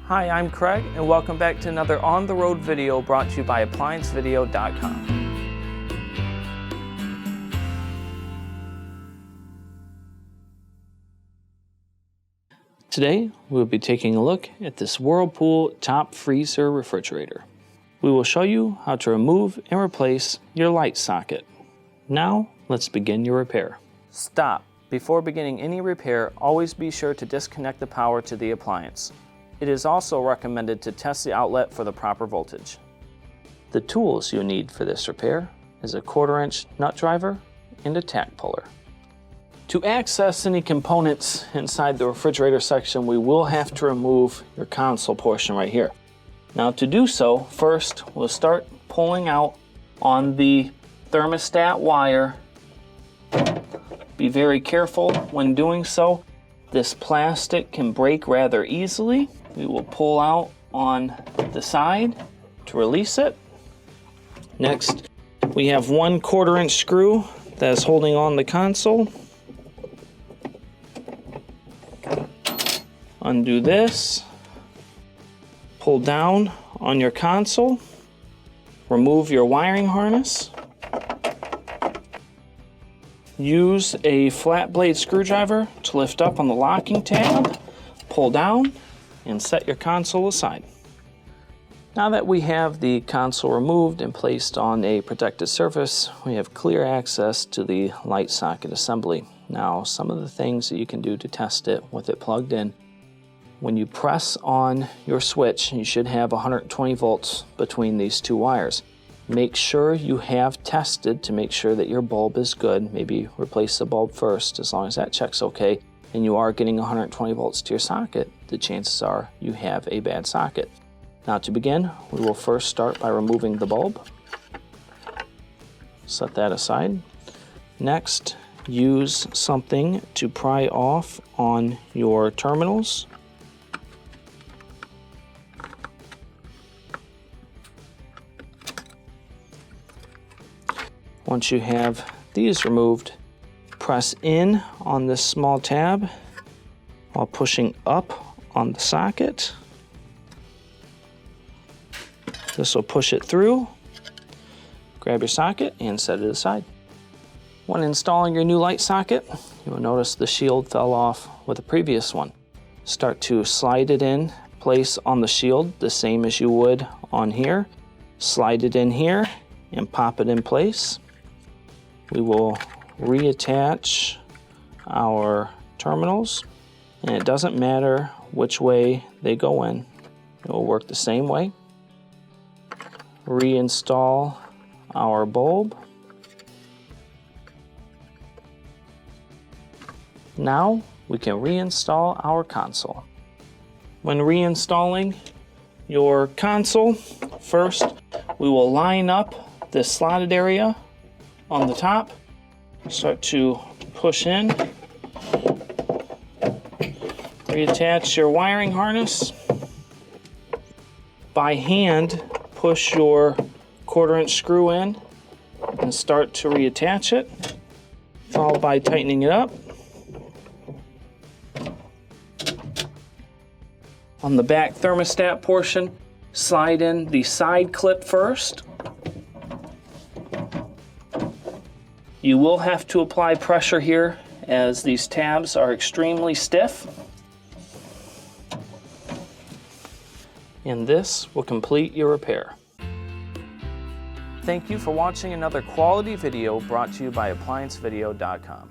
Hi, I'm Craig, and welcome back to another on-the-road video brought to you by ApplianceVideo.com. Today, we'll be taking a look at this Whirlpool top freezer refrigerator. We will show you how to remove and replace your light socket. Now, let's begin your repair. Stop. Before beginning any repair, always be sure to disconnect the power to the appliance. It is also recommended to test the outlet for the proper voltage. The tools you need for this repair is a 1/4-inch nut driver and a tack puller. To access any components inside the refrigerator section, we will have to remove your console portion right here. Now to do so, first we'll start pulling out on the thermostat wire. Be very careful when doing so. This plastic can break rather easily. We will pull out on the side to release it. Next, we have one 1/4-inch screw that is holding on the console. Undo this. Pull down on your console. Remove your wiring harness. Use a flat blade screwdriver to lift up on the locking tab. Pull down and set your console aside. Now that we have the console removed and placed on a protected surface, we have clear access to the light socket assembly. Now, some of the things that you can do to test it with it plugged in. When you press on your switch, you should have 120 volts between these two wires. Make sure you have tested to make sure that your bulb is good. Maybe replace the bulb first. As long as that checks okay and you are getting 120 volts to your socket, the chances are you have a bad socket. Now to begin, we will first start by removing the bulb. Set that aside. Next, use something to pry off on your terminals. Once you have these removed, press in on this small tab while pushing up on the socket. This will push it through. Grab your socket and set it aside. When installing your new light socket, you will notice the shield fell off with the previous one. Start to slide it in place on the shield the same as you would on here. Slide it in here and pop it in place. We will reattach our terminals, and it doesn't matter which way they go in. It will work the same way. Reinstall our bulb. Now we can reinstall our console. When reinstalling your console, first we will line up this slotted area on the top. Start to push in. Reattach your wiring harness. By hand, push your 1/4-inch screw in and start to reattach it, followed by tightening it up. On the back thermostat portion, slide in the side clip first. You will have to apply pressure here as these tabs are extremely stiff. And this will complete your repair. Thank you for watching another quality video brought to you by ApplianceVideo.com.